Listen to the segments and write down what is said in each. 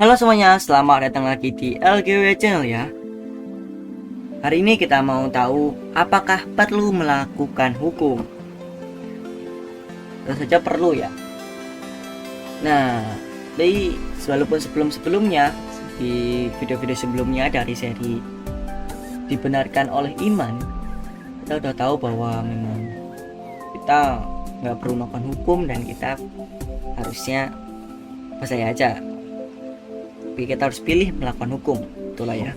Halo semuanya, selamat datang lagi di LGW Channel ya. Hari ini kita mau tahu apakah perlu melakukan hukum. Tentu saja perlu ya. Nah, jadi walaupun sebelumnya di video-video sebelumnya dari seri dibenarkan oleh iman, kita udah tahu bahwa memang kita nggak perlu melakukan hukum dan kita harusnya percaya aja. Tapi kita harus pilih melakukan hukum, itulah ya.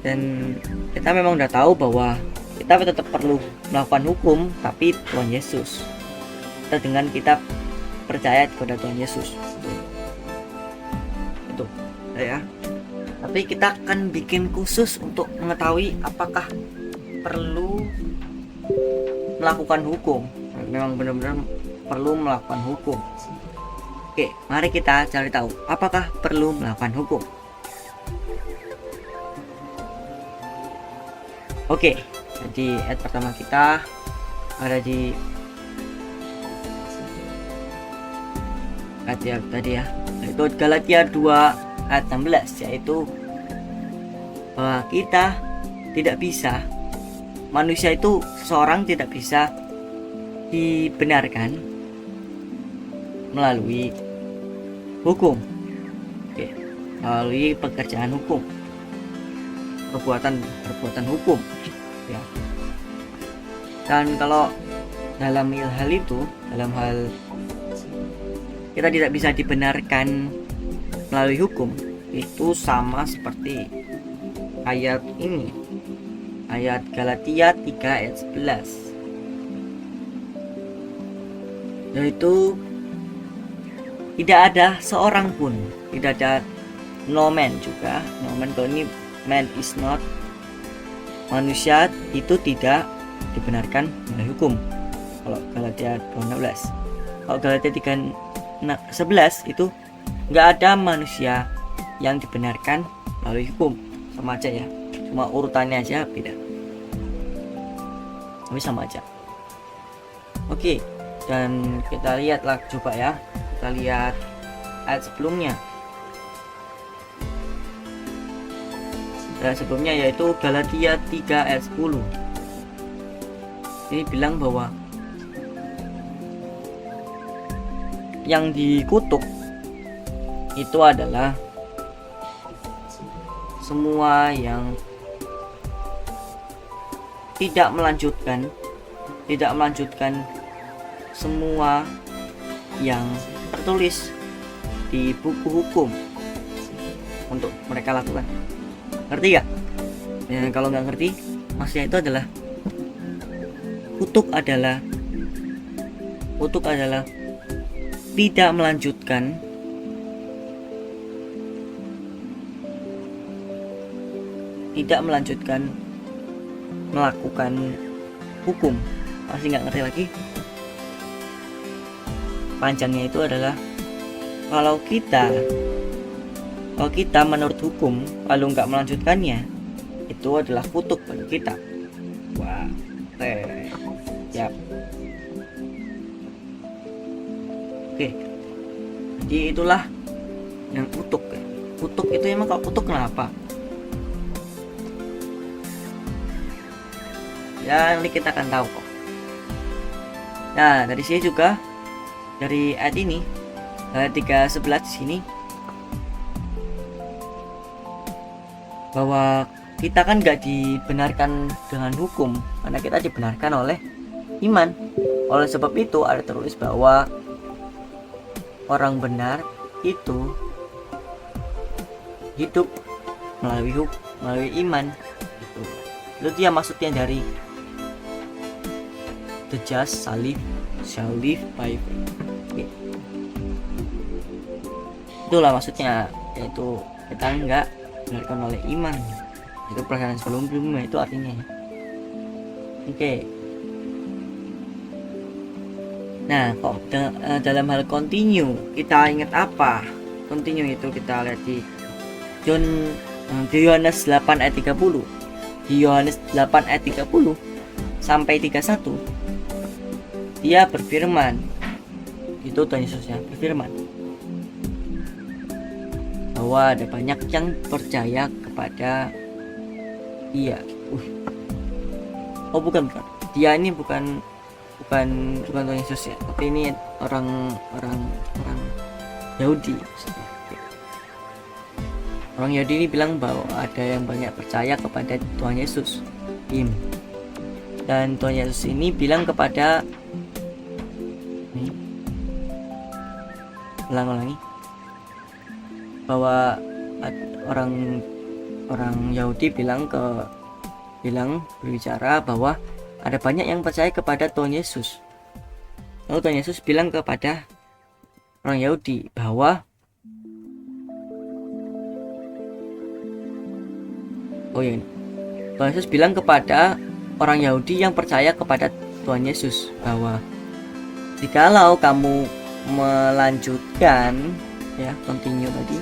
Dan kita memang udah tahu bahwa kita tetap perlu melakukan hukum, tapi Tuhan Yesus. Dengan kita percaya kepada Tuhan Yesus. Itu ya. Tapi kita akan bikin khusus untuk mengetahui apakah perlu melakukan hukum. Memang benar-benar perlu melakukan hukum. Oke, mari kita cari tahu apakah perlu melakukan hukum. Oke, jadi ayat pertama kita ada di ayat tadi ya, yaitu Galatia 2 ayat 16, yaitu bahwa kita tidak bisa, manusia itu seseorang tidak bisa dibenarkan melalui hukum. Oke, melalui pekerjaan hukum, perbuatan hukum ya. Dan kalau dalam hal itu, dalam hal kita tidak bisa dibenarkan melalui hukum, itu sama seperti ayat ini, ayat Galatia 3 ayat 11, yaitu tidak ada seorang pun, tidak ada no man juga, no man, kalau ini man is not, manusia itu tidak dibenarkan oleh hukum kalau Galatia 2:16. Kalau Galatia 3:11 itu nggak ada manusia yang dibenarkan melalui hukum, sama aja ya, cuma urutannya aja beda, tapi sama aja. Oke, dan kita lihatlah coba ya, kita lihat ayat sebelumnya. Ayat sebelumnya yaitu Galatia 3 ayat 10. Ini bilang bahwa yang dikutuk itu adalah semua yang tidak melanjutkan semua yang tertulis di buku hukum untuk mereka lakukan. Ngerti gak? Ya, kalau nggak ngerti, maksudnya itu adalah kutuk adalah tidak melanjutkan melakukan hukum. Masih nggak ngerti lagi? Panjangnya itu adalah kalau kita menurut hukum lalu nggak melanjutkannya, itu adalah kutuk bagi kita. Wah, ya. Oke, jadi itulah yang kutuk. Kutuk itu emang, kalau kutuk kenapa? Ya, nanti kita akan tahu kok. Nah, dari sini juga, dari ayat ini, ayat 3:11 di sini, bahwa kita kan gak dibenarkan dengan hukum, karena kita dibenarkan oleh iman. Oleh sebab itu ada tertulis bahwa orang benar itu hidup melalui iman. Itu dia maksudnya dari the just shall live by faith. Okay. Itulah maksudnya, yaitu kita enggak dibenarkan oleh iman. Itu perasaan sebelumnya itu artinya. Oke. Nah, dalam hal continue, kita ingat apa? Continue itu kita lihat di Yohanes 8 ayat 30. Di Yohanes 8 ayat 30 sampai 31, dia berfirman, itu Tuhan Yesus yang berfirman, bahwa ada banyak yang percaya kepada dia. Oh bukan, dia ini bukan Tuhan Yesus ya, tapi ini orang Yahudi. Orang Yahudi ini bilang bahwa ada yang banyak percaya kepada Tuhan Yesus. Dan Tuhan Yesus ini bilang kepada ulangi bahwa orang Yahudi berbicara bahwa ada banyak yang percaya kepada Tuhan Yesus. Lalu Tuhan Yesus bilang kepada orang Yahudi bahwa Tuhan Yesus bilang kepada orang Yahudi yang percaya kepada Tuhan Yesus bahwa jikalau kamu melanjutkan continue tadi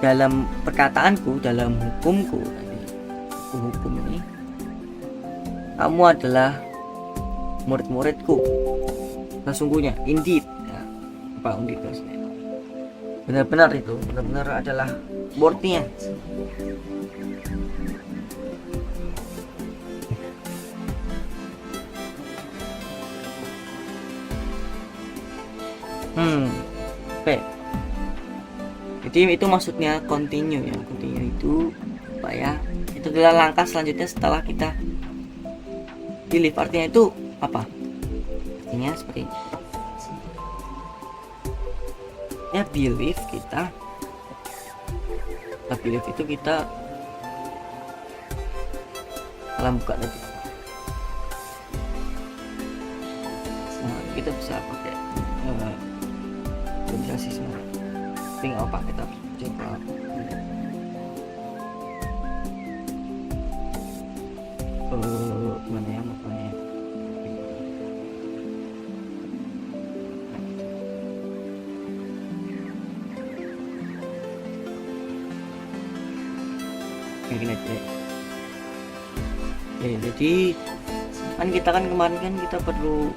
dalam perkataanku, dalam hukumku tadi, hukum ini, kamu adalah murid-muridku sesungguhnya, indeed benar-benar itu benar-benar adalah wordnya. Oke. Jadi itu maksudnya continue ya. Continue itu apa ya? Itu adalah langkah selanjutnya setelah kita believe. Artinya itu apa? Artinya seperti ini. Ya believe kita. Nah, believe itu kita dalam buka tadi. Nah, kita bisa pakai sih sebenarnya. Tapi nggak apa, kita coba mana ya makanya. Kayak gini aja. Jadi kan kita kemarin kan kita perlu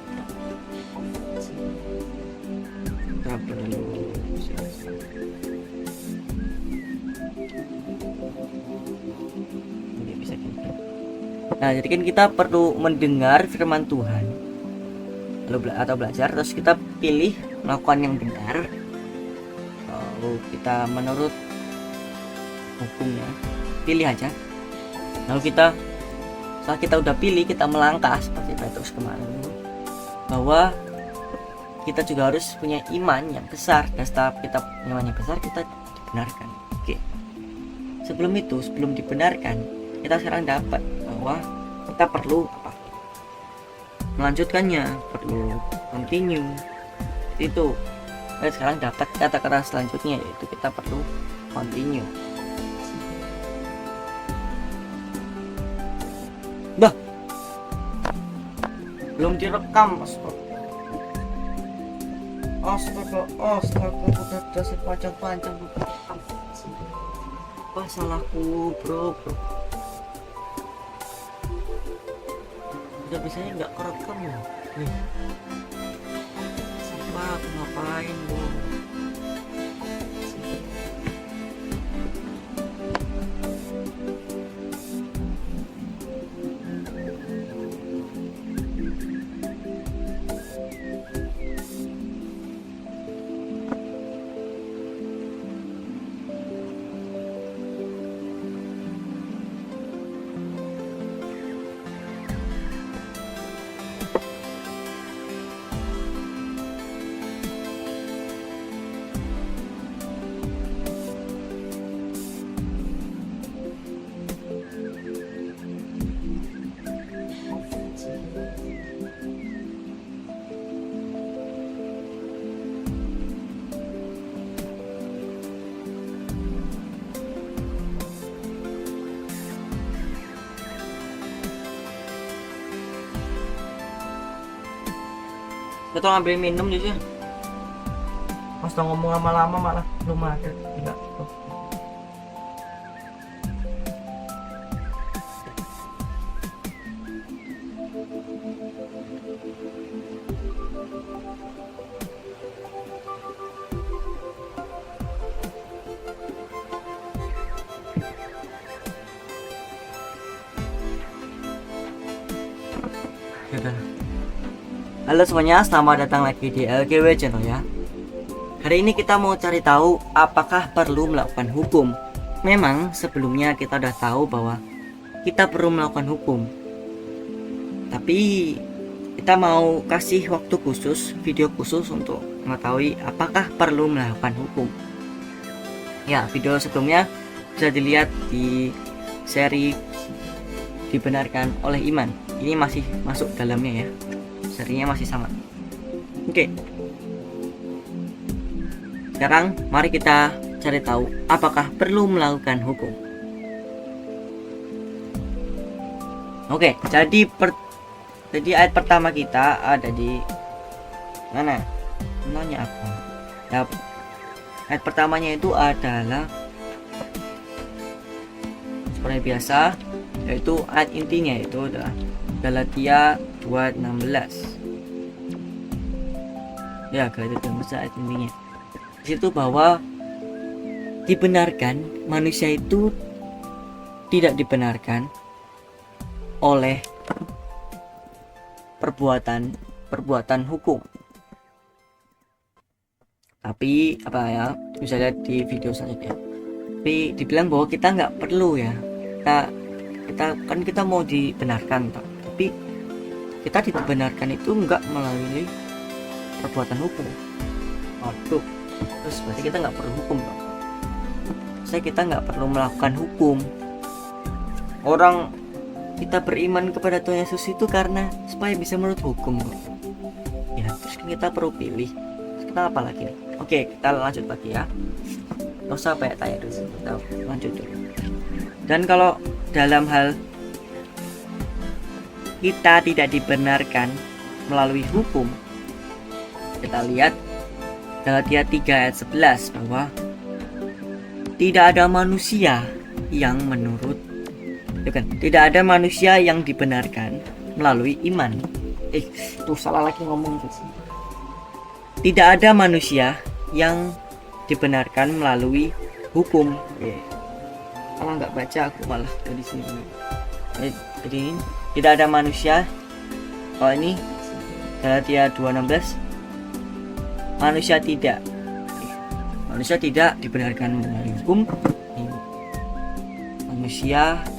Nah, jadi kan kita perlu mendengar firman Tuhan atau belajar, terus kita pilih melakukan yang benar, lalu kita menurut hukumnya, pilih aja. Lalu setelah kita udah pilih, kita melangkah seperti Petrus kemarin, bahwa kita juga harus punya iman yang besar, dan setelah kita punya iman yang besar, kita dibenarkan. Oke. Sebelum dibenarkan, kita sekarang dapat bahwa kita perlu melanjutkannya, perlu continue itu. Dan sekarang dapat kata-kata selanjutnya, yaitu kita perlu continue. Belum direkam. Astaga, udah sepanjang-panjang. Apa salahku, bro? Udah biasanya nggak kerekam ya. Apa aku ngapain, bro? Kita ngambil minum aja. Pas udah ngomong lama-lama malah belum ada. Enggak. Halo semuanya, selamat datang lagi di LGW Channel ya. Hari ini kita mau cari tahu apakah perlu melakukan hukum. Memang sebelumnya kita udah tahu bahwa kita perlu melakukan hukum, tapi kita mau kasih waktu khusus, video khusus untuk mengetahui apakah perlu melakukan hukum. Ya, video sebelumnya bisa dilihat di seri dibenarkan oleh iman. Ini masih masuk dalamnya ya, serinya masih sama. Oke, sekarang mari kita cari tahu apakah perlu melakukan hukum. Oke, jadi ayat pertama kita ada di mana? Nanya apa? Ya, ayat pertamanya itu adalah seperti biasa, yaitu ayat intinya itu adalah Galatia 2:16. Ya, Galatia 2:16 ayat intinya. Di situ bahwa dibenarkan, manusia itu tidak dibenarkan oleh perbuatan hukum. Tapi apa ya, bisa lihat di video selanjutnya. Tapi dibilang bahwa kita nggak perlu ya, kita mau dibenarkan, tapi kita dibenarkan itu nggak melalui perbuatan hukum. Waduh, terus berarti kita nggak perlu hukum toh. Kita nggak perlu melakukan hukum. Orang kita beriman kepada Tuhan Yesus itu karena supaya bisa menurut hukum ya, terus kita perlu pilih. Terus kita apa lagi? Oke, kita lanjut lagi ya, nggak usah tanya dulu, kita lanjut dulu. Dan kalau dalam hal kita tidak dibenarkan melalui hukum, kita lihat Galatia 3 ayat 11 bahwa tidak ada manusia yang tidak ada manusia yang dibenarkan melalui iman. Tuh salah lagi ngomong tuh. Tidak ada manusia yang dibenarkan melalui hukum. Kalau nggak baca aku malah dari sini. Jadi tidak ada manusia. Kalau ini Galatia 2:16, manusia tidak dibenarkan melalui hukum.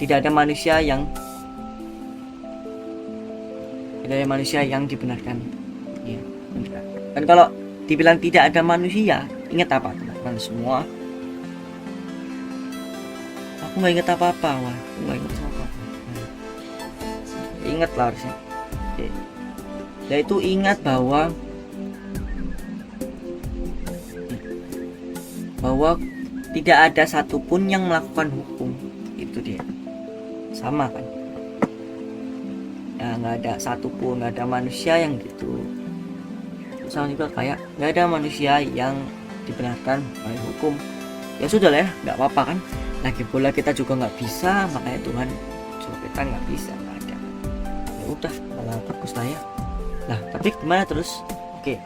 Tidak ada manusia yang dibenarkan ya. Dan kalau dibilang tidak ada manusia, ingat apa teman-teman semua? Aku nggak ingat apa-apa, ingat lah harusnya. Yaitu ingat bahwa tidak ada satupun yang melakukan hukum. Itu dia, sama kan ya, nggak ada satupun, nggak ada manusia yang gitu. Sama juga kayak nggak ada manusia yang dibenarkan oleh hukum. Ya sudah lah ya, nggak apa-apa kan, lagi pula kita juga nggak bisa, makanya Tuhan suruh kita nggak bisa, nggak ada. Ya udah, malah bagus lah ya. Nah, tapi gimana terus? Oke,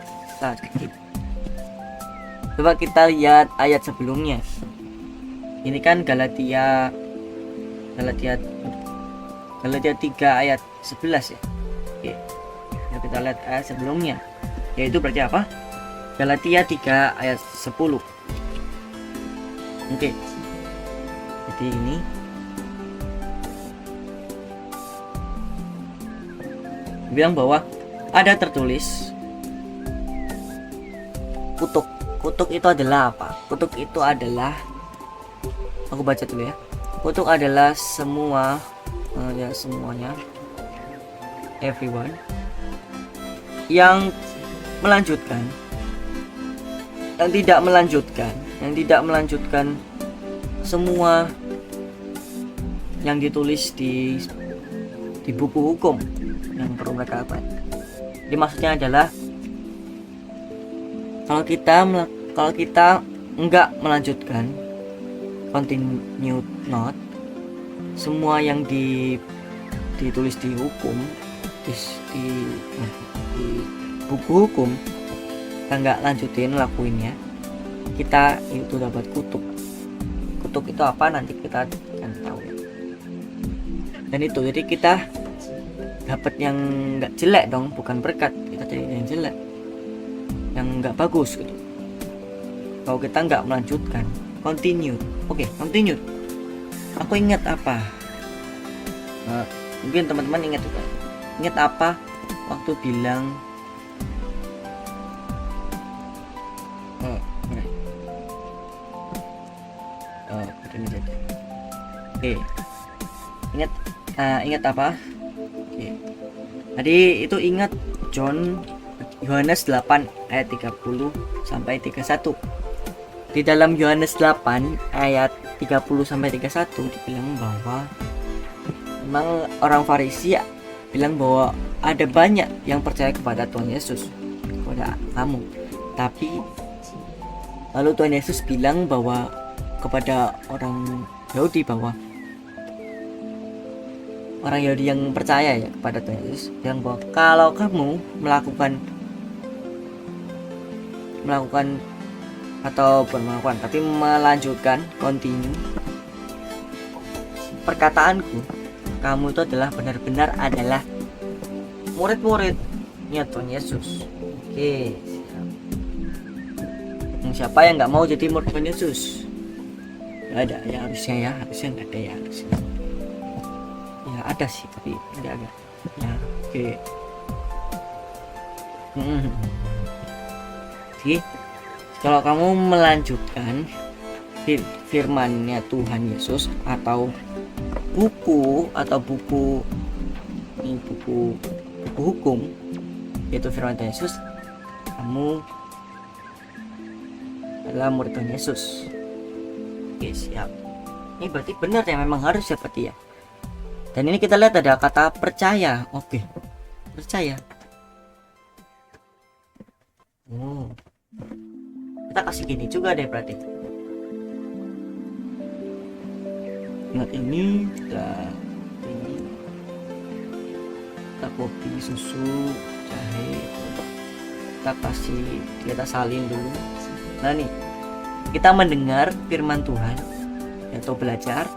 coba kita lihat ayat sebelumnya. Ini kan Galatia 3 ayat 11 ya. Oke. Ya, kita lihat ayat sebelumnya. Yaitu berarti apa? Galatia 3 ayat 10. Oke. Jadi ini bilang bahwa ada tertulis kutuk. Kutuk itu adalah apa? Kutuk itu adalah, aku baca dulu ya. Kutuk adalah semuanya, everyone yang melanjutkan, yang tidak melanjutkan semua yang ditulis di buku hukum yang perlu mereka lakukan. Jadi maksudnya adalah kalau kita enggak melanjutkan, continue not, semua yang ditulis di hukum, di buku hukum, kita nggak lanjutin lakuinnya, kita itu dapat kutuk. Kutuk itu apa nanti kita akan tahu. Dan itu jadi kita dapat yang nggak jelek dong, bukan berkat, kita jadi nggak bagus gitu. Kalau kita nggak melanjutkan, continue. Oke, continue. Aku ingat apa? Mungkin teman-teman ingat juga. Ingat apa waktu bilang Oke. Ingat apa? Oke. Tadi itu ingat Yohanes 8 ayat 30 sampai 31. Di dalam Yohanes 8 ayat 30 sampai 31 dibilang bahwa memang orang Farisi bilang bahwa ada banyak yang percaya kepada Tuhan Yesus, kepada kamu. Tapi lalu Tuhan Yesus bilang bahwa kepada orang Yahudi, bahwa orang Yahudi yang percaya ya kepada Tuhan Yesus, bilang bahwa kalau kamu melakukan atau bukan melakukan tapi melanjutkan, continue perkataanku, kamu itu adalah benar-benar adalah murid-muridnya Tuhan Yesus. Oke, siapa yang nggak mau jadi murid Tuhan Yesus? Nggak ada ya, harusnya nggak ada ya, harusnya ya ada sih tapi nggak ada ya. Oke. Jadi kalau kamu melanjutkan firman-Nya Tuhan Yesus atau buku hukum, yaitu firman Tuhan Yesus, kamu adalah murid Tuhan Yesus. Oke, siap. Ini berarti benar ya, memang harus seperti ya. Dan ini kita lihat ada kata percaya. Oke, percaya. Kita kasih gini juga deh berarti. Ingat ini kita kopi, susu, jahe, kita salin dulu. Nah nih, kita mendengar firman Tuhan atau belajar,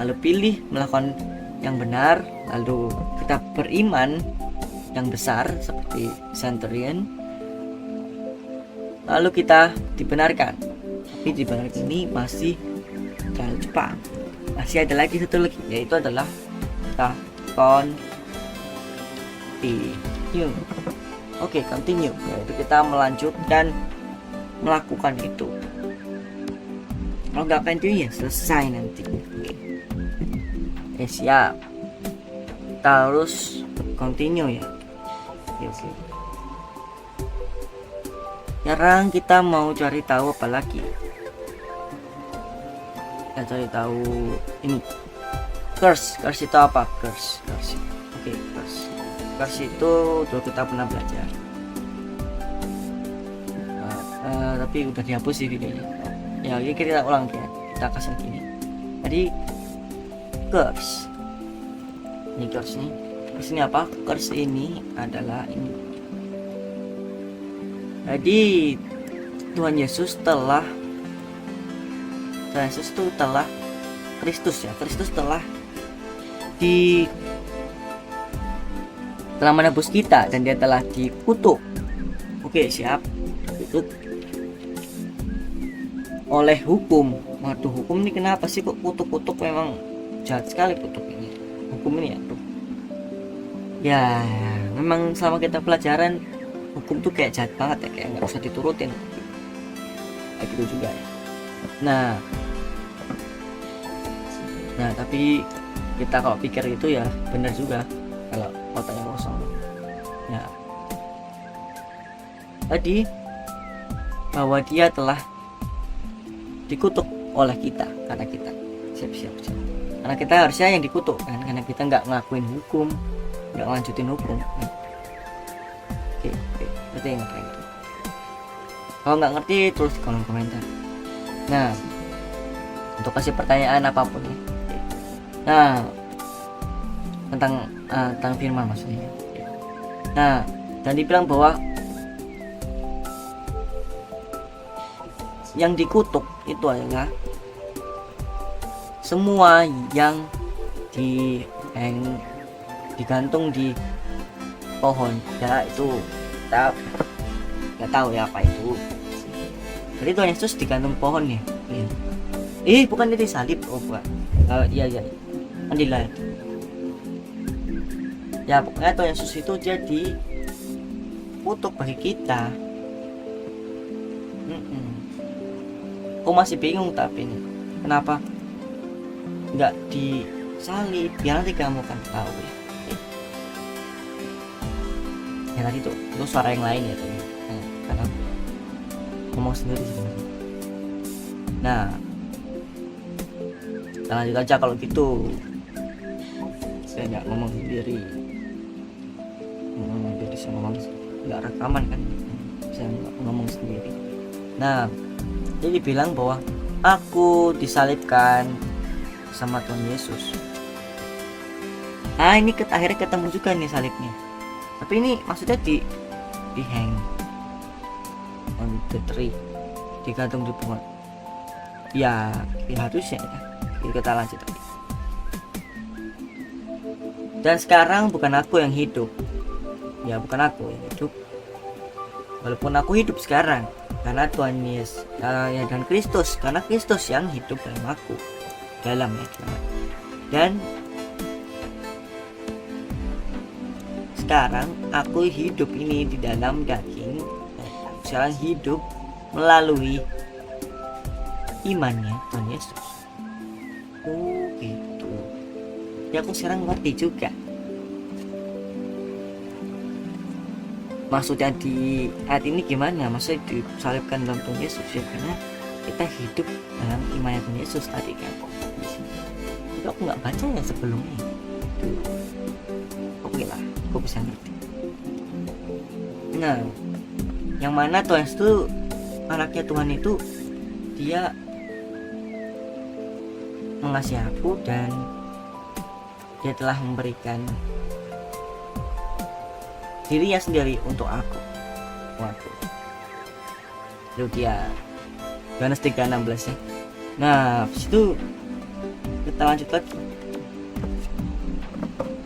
lalu pilih melakukan yang benar, lalu kita beriman yang besar seperti centurion, lalu kita dibenarkan. Tapi dibenarkan ini masih terlalu cepat. Masih ada lagi satu lagi, yaitu adalah kita continue. Oke, continue, yaitu kita melanjutkan melakukan itu. Kalau nggak continue ya selesai nanti. Siap. Kita harus continue ya. Oke. Sekarang kita mau cari tahu apa lagi? Kita cari tahu ini. Curse itu apa? Curse. Oke, curse itu dulu kita pernah belajar. Tapi udah dihapus sih videonya. Ya, ini kita ulang ya. Kita kasih gini. Tadi curse. Ini curse nih. Curse ini apa? Curse ini adalah ini. Jadi Tuhan Yesus telah Kristus telah menebus kita dan dia telah dikutuk. Oke, siap. Dikutuk oleh hukum. Waduh, hukum ini kenapa sih kok kutuk? Memang jahat sekali kutuk ini. Hukum ini ya memang selama kita pelajaran hukum tuh kayak jahat banget ya, kayak nggak usah diturutin kayak gitu juga ya. Nah tapi kita kalau pikir itu ya benar juga kalau otaknya kosong ya. Tadi bahwa dia telah dikutuk oleh kita karena kita siap. Karena kita harusnya yang dikutuk kan, karena kita nggak ngelakuin hukum, nggak lanjutin hukum. Oke, berarti ingat kayak gitu. Kalau nggak ngerti tulis di kolom komentar. Nah, untuk kasih pertanyaan apapun ya. Nah, tentang firman maksudnya. Nah, dan dibilang bahwa yang dikutuk itu adalah semua yang digantung di pohon ya, itu kita nggak tahu ya apa itu. Jadi Tuhan Yesus digantung pohon ya. Bukan itu salib. Oh bukan. Iya Andila itu. Ya pokoknya Tuhan Yesus itu jadi kutuk bagi kita. Aku masih bingung tapi ini kenapa nggak disalib, ya nanti kamu kan tahu ya. Ya tadi tuh itu suara yang lain ya tadi. Karena ngomong sendiri sebenarnya. Nah, kita lanjut aja kalau gitu. Saya nggak ngomong sendiri. Saya ngomong nggak rekaman kan. Saya ngomong sendiri. Nah, jadi bilang bahwa aku disalibkan sama Tuhan Yesus. Ini akhirnya ketemu juga nih salibnya. Tapi ini maksudnya di hang on the tree, digantung di pohon. Ya harusnya ya. Kita lanjut lagi. Dan sekarang bukan aku yang hidup. Ya bukan aku yang hidup. Walaupun aku hidup sekarang karena Tuhan Yesus ya dan Kristus, karena Kristus yang hidup dalam aku, dalam. Dan sekarang aku hidup ini di dalam daging. Sekarang hidup melalui imannya Tuhan Yesus. Oh gitu. Ya aku sekarang ngerti juga. Maksudnya di ayat ini gimana? Maksudnya disalibkan dalam Tuhan Yesus ya, karena kita hidup dalam imannya Tuhan Yesus tadi kan. Itu aku nggak baca ya sebelumnya. Oke lah, aku bisa ngerti. Nah, yang mana Tuhan itu anaknya Tuhan itu dia mengasihi aku dan dia telah memberikan dirinya sendiri untuk aku. Itu dia Yohanes 3:16 ya. Nah, situ kita lanjut lagi.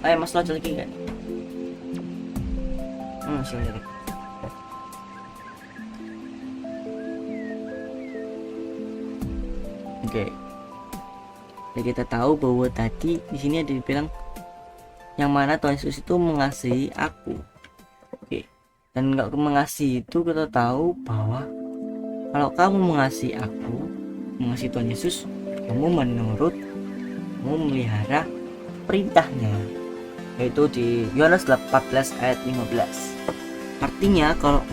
Ayo Mas lanjut lagi kan? Silakan. Oke. Jadi kita tahu bahwa tadi di sini ada dibilang yang mana Tuhan Yesus itu mengasihi aku. Oke. Dan enggak mengasihi itu kita tahu bahwa kalau kamu mengasihi aku, mengasihi Tuhan Yesus, kamu memelihara perintahnya, yaitu di Yohanes 14 ayat 15. Artinya kalau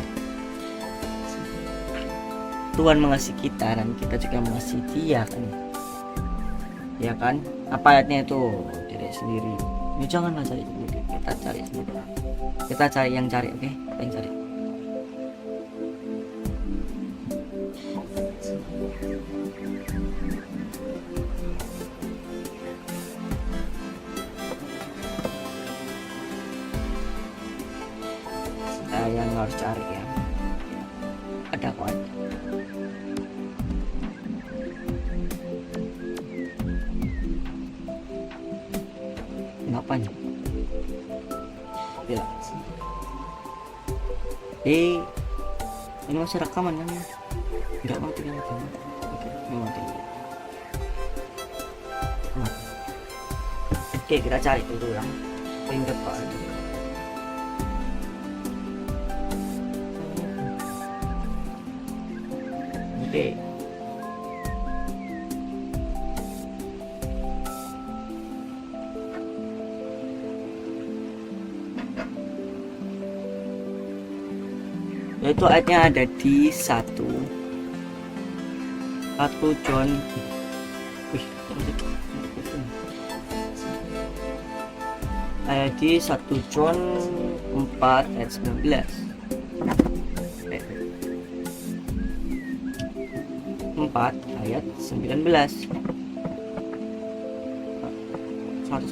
Tuhan mengasihi kita dan kita juga mengasihi Dia kan, ya kan? Apa ayatnya itu? Diri sendiri. Ya janganlah cari sendiri, kita cari sendiri. Kita cari yang cari, oke? Kita yang cari. Yang harus cari ya. Ada kok. Kenapa nih? Ya. Ini masih rekaman kan? Enggak mati kan? Oke, mati. Oke, kita cari dulu yang paling depan. Oke. Yaitu ayatnya ada di 1 John. Ayat di 1 John 4 ayat 19. 4 ayat 19. 119.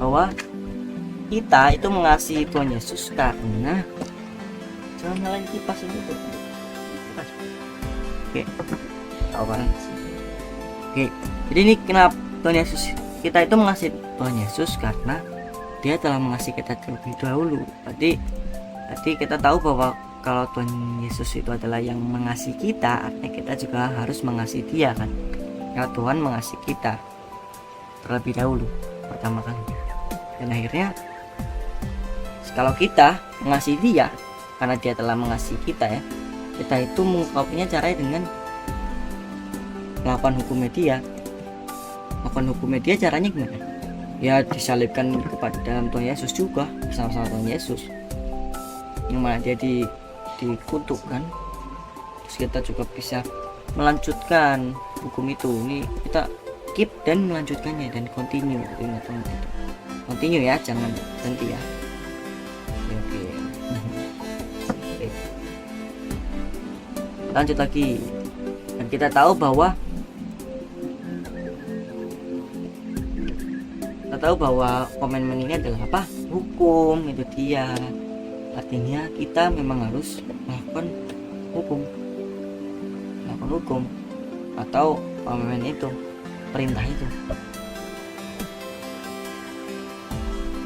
Bahwa kita itu mengasihi Tuhan Yesus karena jangan nyalain kipas ini tuh. Oke. Tahu kan? Oke. Jadi ini kenapa Tuhan Yesus, kita itu mengasihi Tuhan Yesus karena Dia telah mengasihi kita terlebih dahulu. Berarti Jadi kita tahu bahwa kalau Tuhan Yesus itu adalah yang mengasihi kita, artinya kita juga harus mengasihi Dia kan. Karena Tuhan mengasihi kita terlebih dahulu pertama kali. Dan akhirnya kalau kita mengasihi Dia, karena Dia telah mengasihi kita ya, kita itu mengungkapinya caranya dengan melakukan hukum Dia. Melakukan hukum Dia caranya gimana? Ya disalibkan kepada dalam Tuhan Yesus juga, bersama-sama Tuhan Yesus, yang mana Dia dikutuk kan. Terus kita juga bisa melanjutkan hukum itu. Ini kita keep dan melanjutkannya dan continue. Ingat itu, continue ya, jangan berhenti ya. Oke. Oke. Lanjut lagi. Dan kita tahu bahwa komitmen ini adalah apa? Hukum, itu dia. Artinya kita memang harus melakukan hukum atau komitmen itu, perintah itu.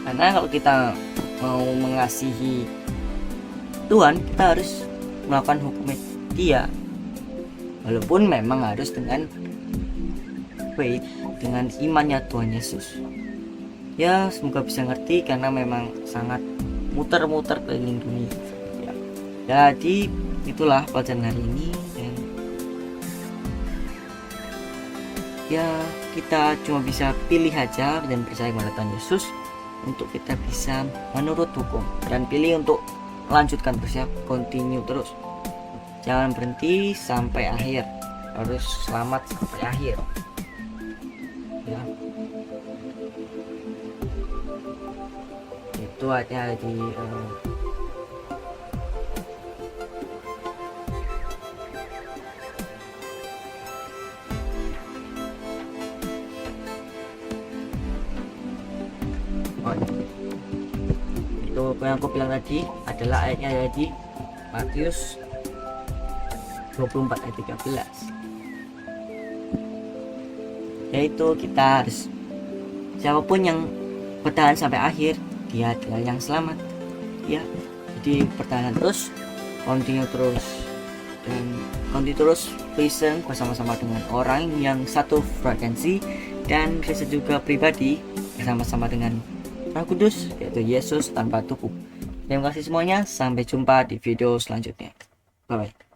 Karena kalau kita mau mengasihi Tuhan, kita harus melakukan hukum Dia, walaupun memang harus dengan faith, dengan imannya Tuhan Yesus. Ya semoga bisa ngerti, karena memang sangat muter-muter keliling dunia ya. Jadi itulah pelajaran hari ini, dan ya kita cuma bisa pilih aja dan percaya kepada Tuhan Yesus untuk kita bisa menurut hukum, dan pilih untuk melanjutkan terus ya, continue terus, jangan berhenti sampai akhir, harus selamat sampai akhir ya. Itu aja di itu yang aku bilang tadi adalah ayatnya ada di Matius 24 ayat 13, yaitu kita harus, siapapun yang bertahan sampai akhir, dia adalah yang selamat ya. Jadi pertahanan terus, continue terus, dan continue terus listen bersama-sama dengan orang yang satu frekuensi, dan riset juga pribadi bersama-sama dengan Roh Kudus, yaitu Yesus tanpa tubuh. Terima kasih semuanya, sampai jumpa di video selanjutnya. Bye bye.